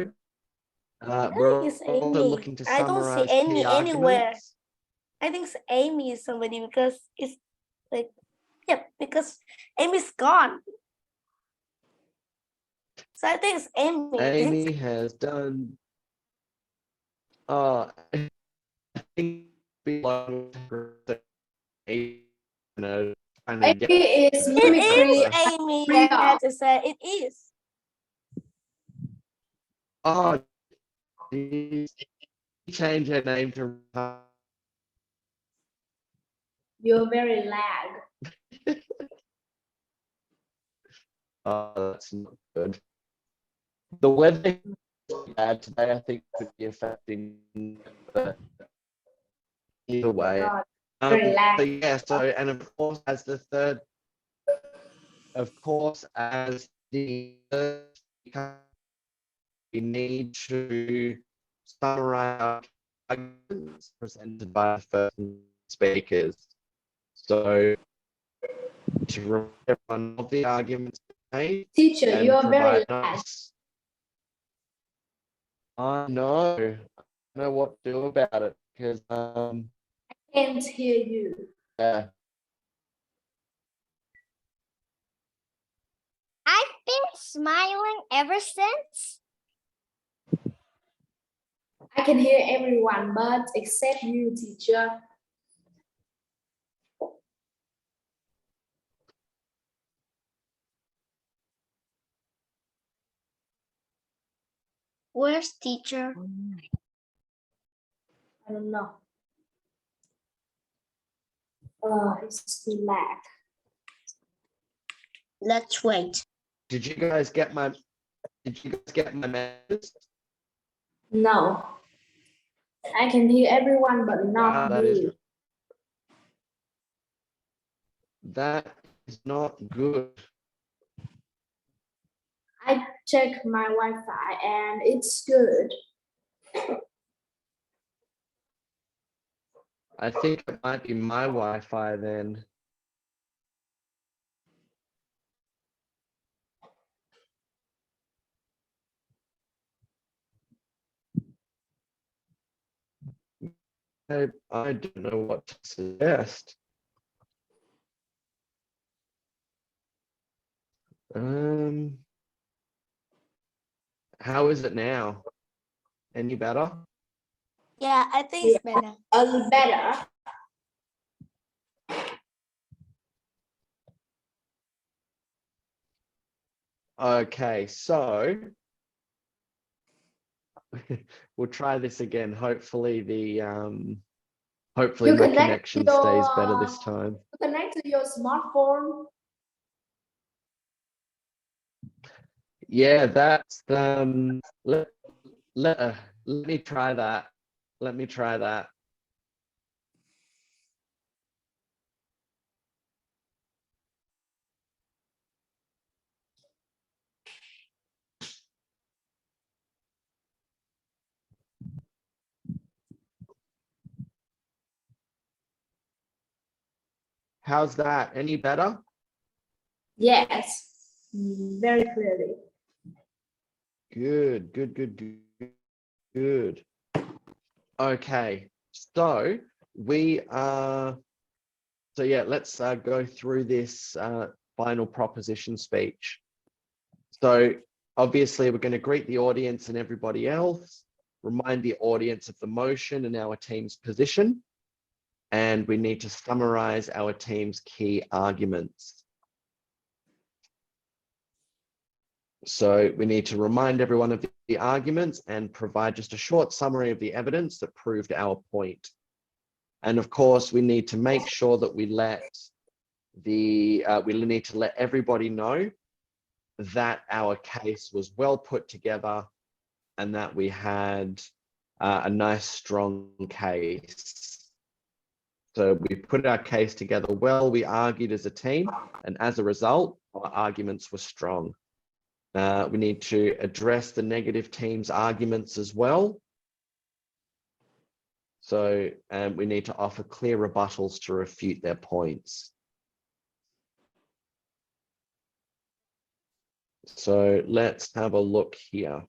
we're It's also Amy. looking to I don't see summarize Amy key anywhere. arguments. I think Amy is somebody because it's like, yep, because Amy's gone. So I think it's Amy. Amy has done. I think below, you know, trying to Maybe get it's It mimicry. is Amy. Real. I had to say it is. oh, she changed her name to You're very lag. that's not good. The weather is bad today, I think, could be affecting, but either way. God, very lag. So yeah, so and of course as the third, we need to summarize our arguments presented by the first speakers. So to remind everyone of the arguments made Teacher, and you're very provide lag. notes. I know. I don't know what to do about it because Can't hear you. yeah. I've been smiling ever since. I can hear everyone, but except you, teacher. Where's teacher? I don't know. Oh, it's too lag. Let's wait. Did you guys get my message? No. I can hear everyone, but Wow, not you. that is not good. I checked my Wi-Fi and it's good. I think it might be my Wi-Fi then. I don't know what to suggest. How is it now? Any better? Yeah, I think it's better. A little better. Okay, so we'll try this again. Hopefully hopefully You my connect connection your, stays better this time. Connect to your smartphone. Yeah, that's let me try that. Let me try that. How's that? Any better? Yes, very clearly. Good, good, good, good, good. Okay, so we are, so yeah, let's go through this final proposition speech. So obviously we're going to greet the audience and everybody else, remind the audience of the motion and our team's position, and we need to summarize our team's key arguments. So we need to remind everyone of the arguments and provide just a short summary of the evidence that proved our point. And of course, we need to make sure that we need to let everybody know that our case was well put together and that we had a nice, strong case. So we put our case together well, we argued as a team, and as a result, our arguments were strong. We need to address the negative team's arguments as well. So we need to offer clear rebuttals to refute their points. So let's have a look here.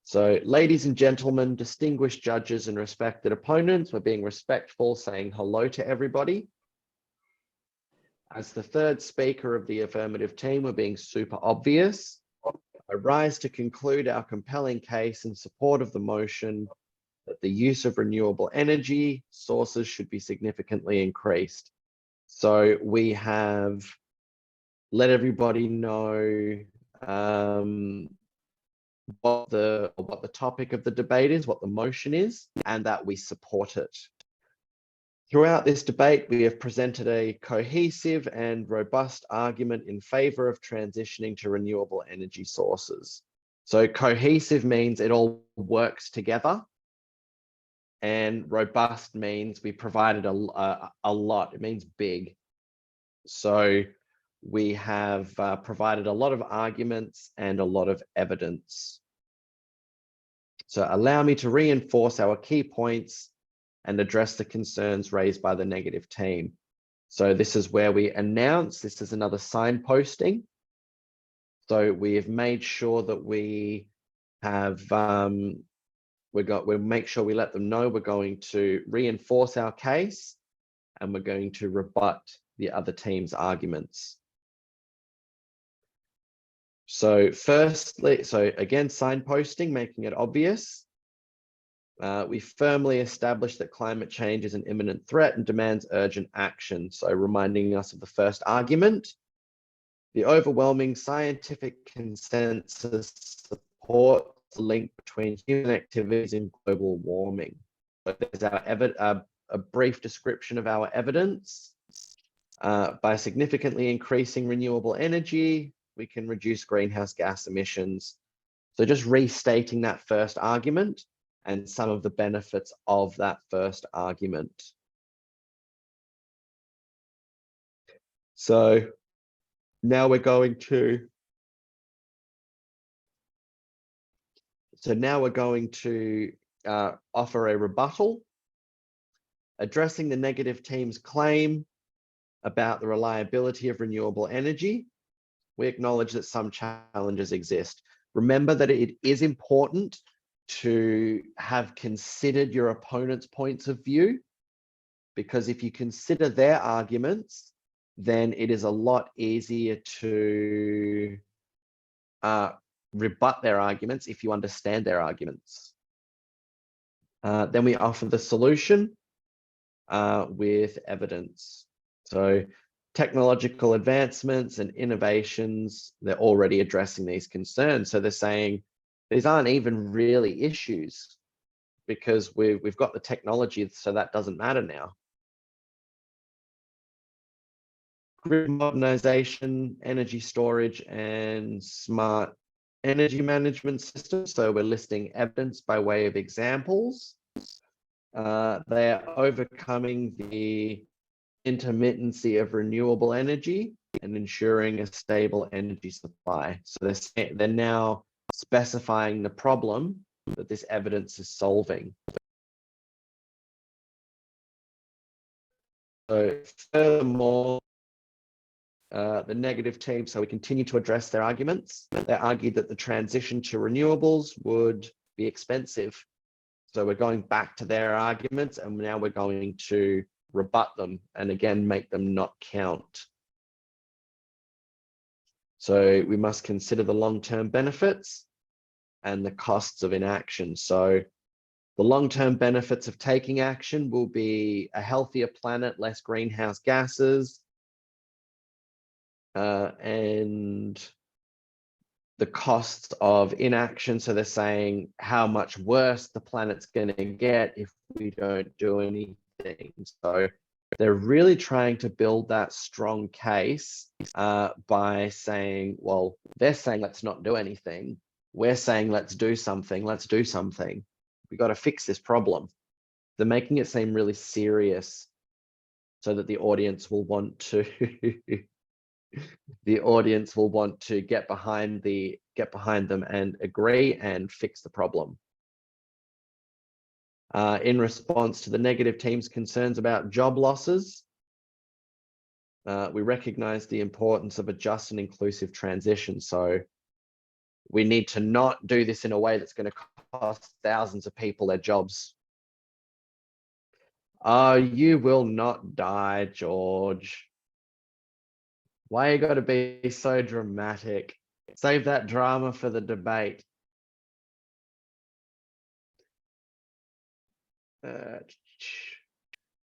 So ladies and gentlemen, distinguished judges and respected opponents, we're being respectful, saying hello to everybody. As the third speaker of the affirmative team, we're being super obvious. I rise to conclude our compelling case in support of the motion that the use of renewable energy sources should be significantly increased. So we have let everybody know what the topic of the debate is, what the motion is, and that we support it. Throughout this debate, we have presented a cohesive and robust argument in favor of transitioning to renewable energy sources. So cohesive means it all works together, and robust means we provided a lot. It means big. So we have provided a lot of arguments and a lot of evidence. So allow me to reinforce our key points and address the concerns raised by the negative team. So this is where we announce, this is another signposting. So we have made sure that we have, we'll make sure we let them know we're going to reinforce our case and we're going to rebut the other team's arguments. So firstly, so again, signposting, making it obvious. We firmly established that climate change is an imminent threat and demands urgent action. So reminding us of the first argument, the overwhelming scientific consensus supports the link between human activities and global warming. So there's our a brief description of our evidence. By significantly increasing renewable energy, we can reduce greenhouse gas emissions. So just restating that first argument and some of the benefits of that first argument. So now we're going to, offer a rebuttal, addressing the negative team's claim about the reliability of renewable energy. We acknowledge that some challenges exist. Remember that it is important to have considered your opponent's points of view, because if you consider their arguments, then it is a lot easier to rebut their arguments if you understand their arguments. Then we offer the solution with evidence. So technological advancements and innovations, they're already addressing these concerns. So they're saying these aren't even really issues because we've got the technology, so that doesn't matter now. Grid modernization, energy storage, and smart energy management systems. So we're listing evidence by way of examples. They are overcoming the intermittency of renewable energy and ensuring a stable energy supply. So they're now specifying the problem that this evidence is solving. So furthermore, the negative team, so we continue to address their arguments. They argued that the transition to renewables would be expensive. So we're going back to their arguments, and now we're going to rebut them and again make them not count. So we must consider the long-term benefits and the costs of inaction. So the long-term benefits of taking action will be a healthier planet, less greenhouse gases, and the costs of inaction. So they're saying how much worse the planet's going to get if we don't do anything. So they're really trying to build that strong case by saying, well, they're saying let's not do anything. We're saying let's do something. Let's do something. We got to fix this problem. They're making it seem really serious so that the audience will want to the audience will want to get behind them and agree and fix the problem. In response to the negative team's concerns about job losses, we recognize the importance of a just and inclusive transition. So we need to not do this in a way that's going to cost thousands of people their jobs. You will not die, George. Why you got to be so dramatic? Save that drama for the debate.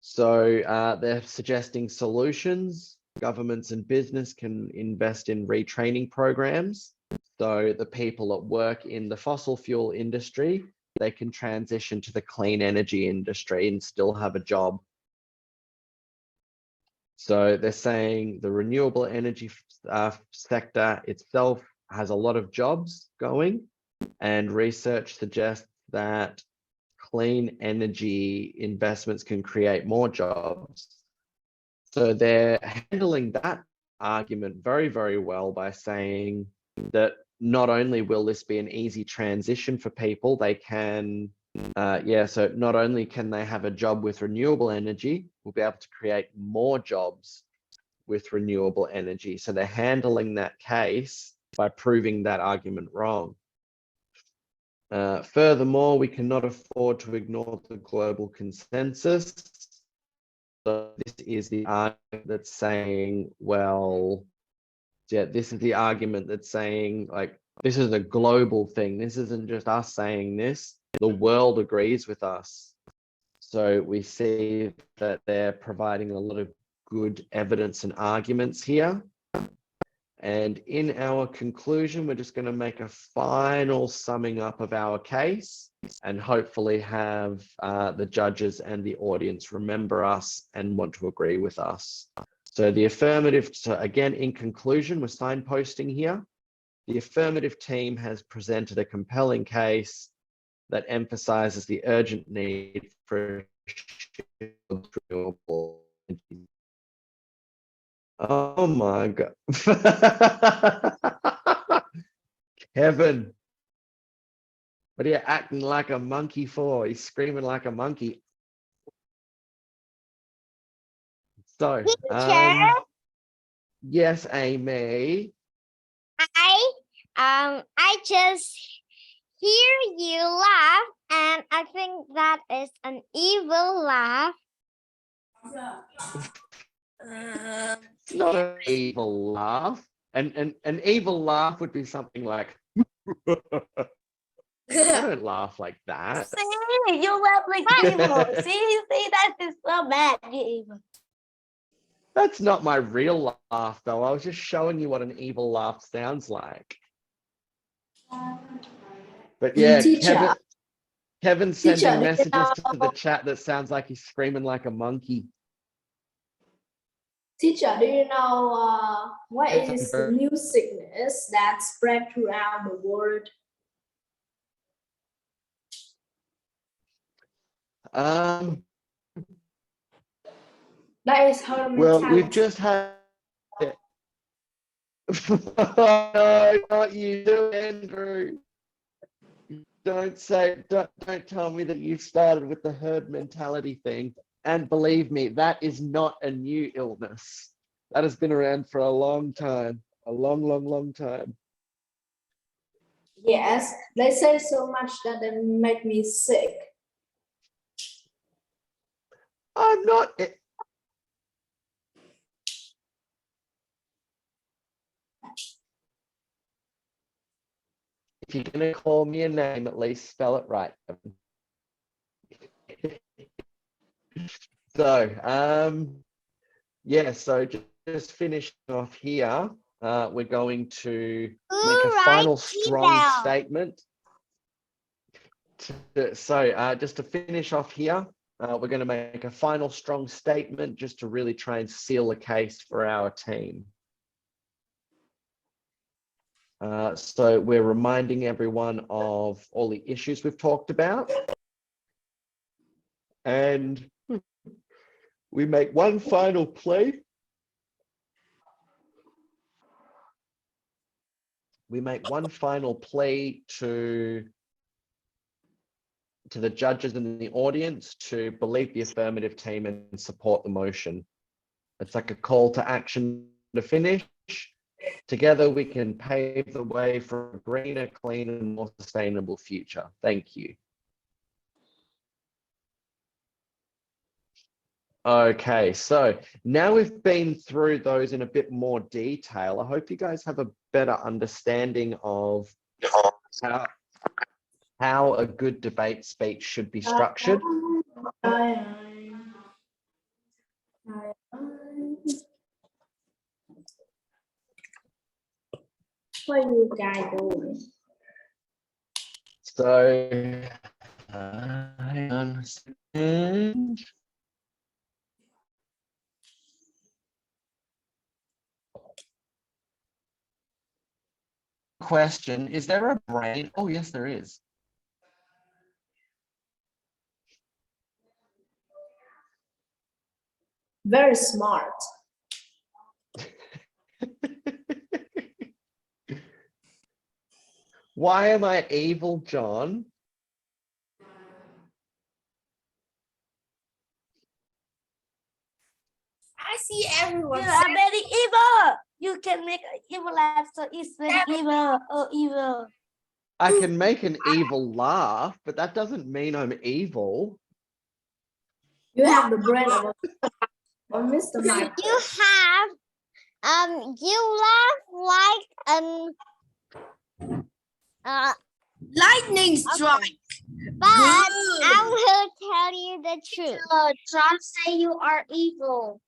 So they're suggesting solutions. Governments and business can invest in retraining programs. So the people that work in the fossil fuel industry, they can transition to the clean energy industry and still have a job. So they're saying the renewable energy sector itself has a lot of jobs going, and research suggests that clean energy investments can create more jobs. So they're handling that argument very, very well by saying that not only will this be an easy transition for people, they can, so not only can they have a job with renewable energy, we'll be able to create more jobs with renewable energy. So they're handling that case by proving that argument wrong. Furthermore, we cannot afford to ignore the global consensus. So this is the argument that's saying, well, yeah, this is the argument that's saying, like, this is a global thing. This isn't just us saying this. The world agrees with us. So we see that they're providing a lot of good evidence and arguments here. And in our conclusion, we're just going to make a final summing up of our case and hopefully have the judges and the audience remember us and want to agree with us. So the affirmative, so again, in conclusion, we're signposting here. The affirmative team has presented a compelling case that emphasizes the urgent need for renewable energy. Oh my God. Kevin, what are you acting like a monkey for? He's screaming like a monkey. So, Teacher, yes, Amy. I I just hear you laugh, and I think that is an evil laugh. It's not an evil laugh. And an evil laugh would be something like, I don't laugh like that. See, you laugh like evil. See, that is so bad, you evil. That's not my real laugh, though. I was just showing you what an evil laugh sounds like. But yeah, Teacher. Kevin's Teacher, sending do you messages to the know- chat that sounds like he's screaming like a monkey. Teacher, do you know what It's is very- new sickness that spread throughout the world? That is her Well, we've mentality. just had. No, not you, Andrew. Don't tell me that you started with the herd mentality thing. And believe me, that is not a new illness. That has been around for a long time, a long time. Yes, they say so much that they make me sick. I'm not. If you're going to call me a name, at least spell it right. So, yeah, so just finishing off here, we're going to make a final strong statement. So just to finish off here, we're going to make a final strong statement just to really try and seal the case for our team. So we're reminding everyone of all the issues we've talked about. And we make one final plea. We make one final plea to the judges and the audience to believe the affirmative team and support the motion. It's like a call to action to finish. Together, we can pave the way for a greener, cleaner, and more sustainable future. Thank you. Okay, so now we've been through those in a bit more detail. I hope you guys have a better understanding of how a good debate speech should be structured. What are you guys doing? So, hang on a second. Question, is there a brain? Oh, yes, there is. Very smart. Why am I evil, John? I see everyone. You are very evil. You can make an evil laugh, so it's very evil. Oh, evil. I can make an evil laugh, but that doesn't mean I'm evil. You have the brain of a Mr. Michael. You have, you laugh like Lightning strike. but I will tell you the truth. John say you are evil.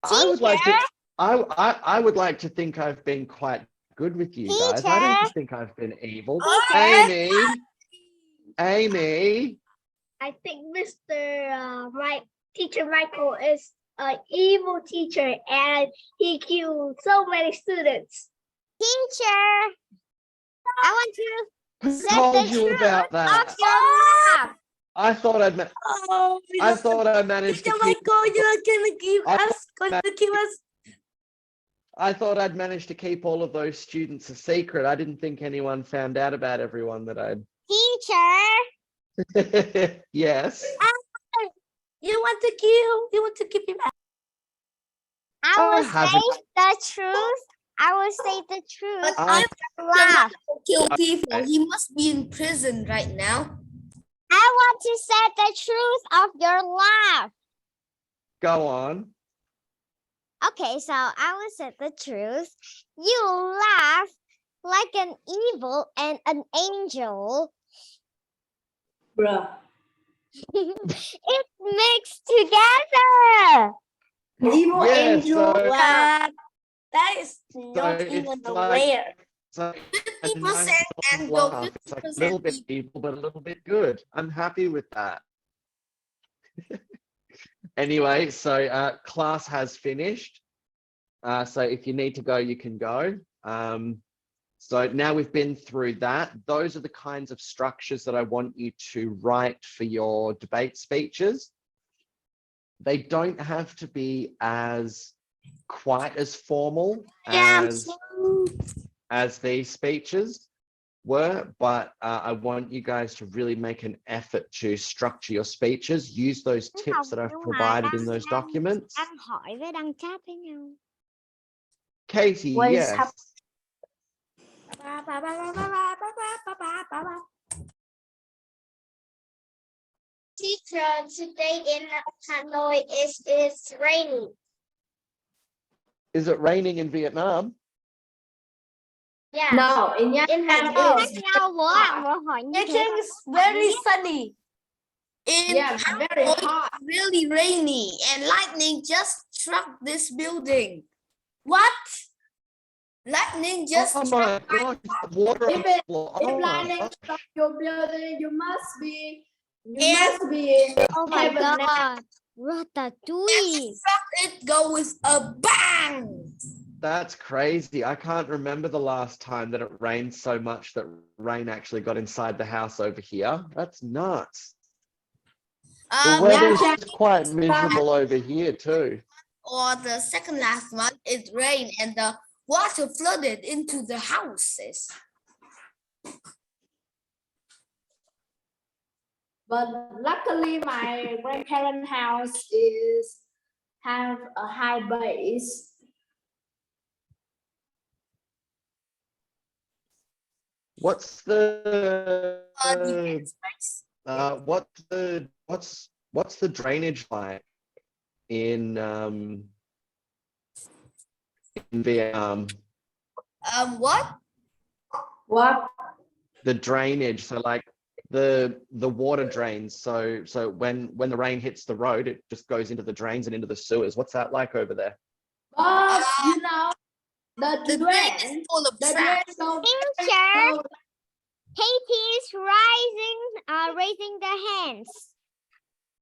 I would like to. I would like to think I've been quite good with you guys. I don't think I've been evil. Okay. Amy. I think Teacher Michael is an evil teacher and he killed so many students. Teacher, I want to Who say told the you truth about of that? your laugh. I thought I managed to Teacher keep. Michael, you're gonna give I us, going to give us. I thought I'd managed to keep all of those students a secret. I didn't think anyone found out about everyone that I'd. Teacher, Yes. You want to kill him out. I will haven't. say the truth. I will say the truth But of if your laugh. kill people, Okay. he must be in prison right now. I want to say the truth of your laugh. Go on. Okay, so I will say the truth. You laugh like an evil and an angel. Bruh. It mixed together. Evil Yeah, angel. so- What? That is not it's even like- aware. It's like a 50% nice and go laugh. It's like a 50% little bit evil, but a little bit good. I'm happy with that. Anyway, so class has finished. So if you need to go, you can go. So now we've been through that. Those are the kinds of structures that I want you to write for your debate speeches. They don't have to be quite as formal as these speeches were, but I want you guys to really make an effort to structure your speeches. Use those tips that I've provided in those documents. Đang hỏi với đang chat với nhau. Katie, What is yes. Teacher, today in Hanoi it's raining. Is it raining in Vietnam? Yeah. No, in In Japan Hanoi. it's Khác nhau bố ạ, bố hỏi như I thế. think it's very sunny. In yeah, very hot. really rainy and lightning just struck this building. What? Lightning just Oh struck my gosh, water on If the it- floor. If Oh my lightning gosh. struck your building, you must be Oh my heaven now. god. Ratatouille. it go with a bang. That's crazy. I can't remember the last time that it rained so much that rain actually got inside the house over here. That's nuts. The weather's yeah. quite miserable over here too. Or the second last month, it rained and the water flooded into the houses. But luckily, my grandparents' house have a high base. What's the Defense base. what's the drainage like in Vietnam? What? What? The drainage, so like the water drains. So when the rain hits the road, it just goes into the drains and into the sewers. What's that like over there? But you know, The the drain drain, is full of the trash. drain goes Teacher, Katie is raising their hands.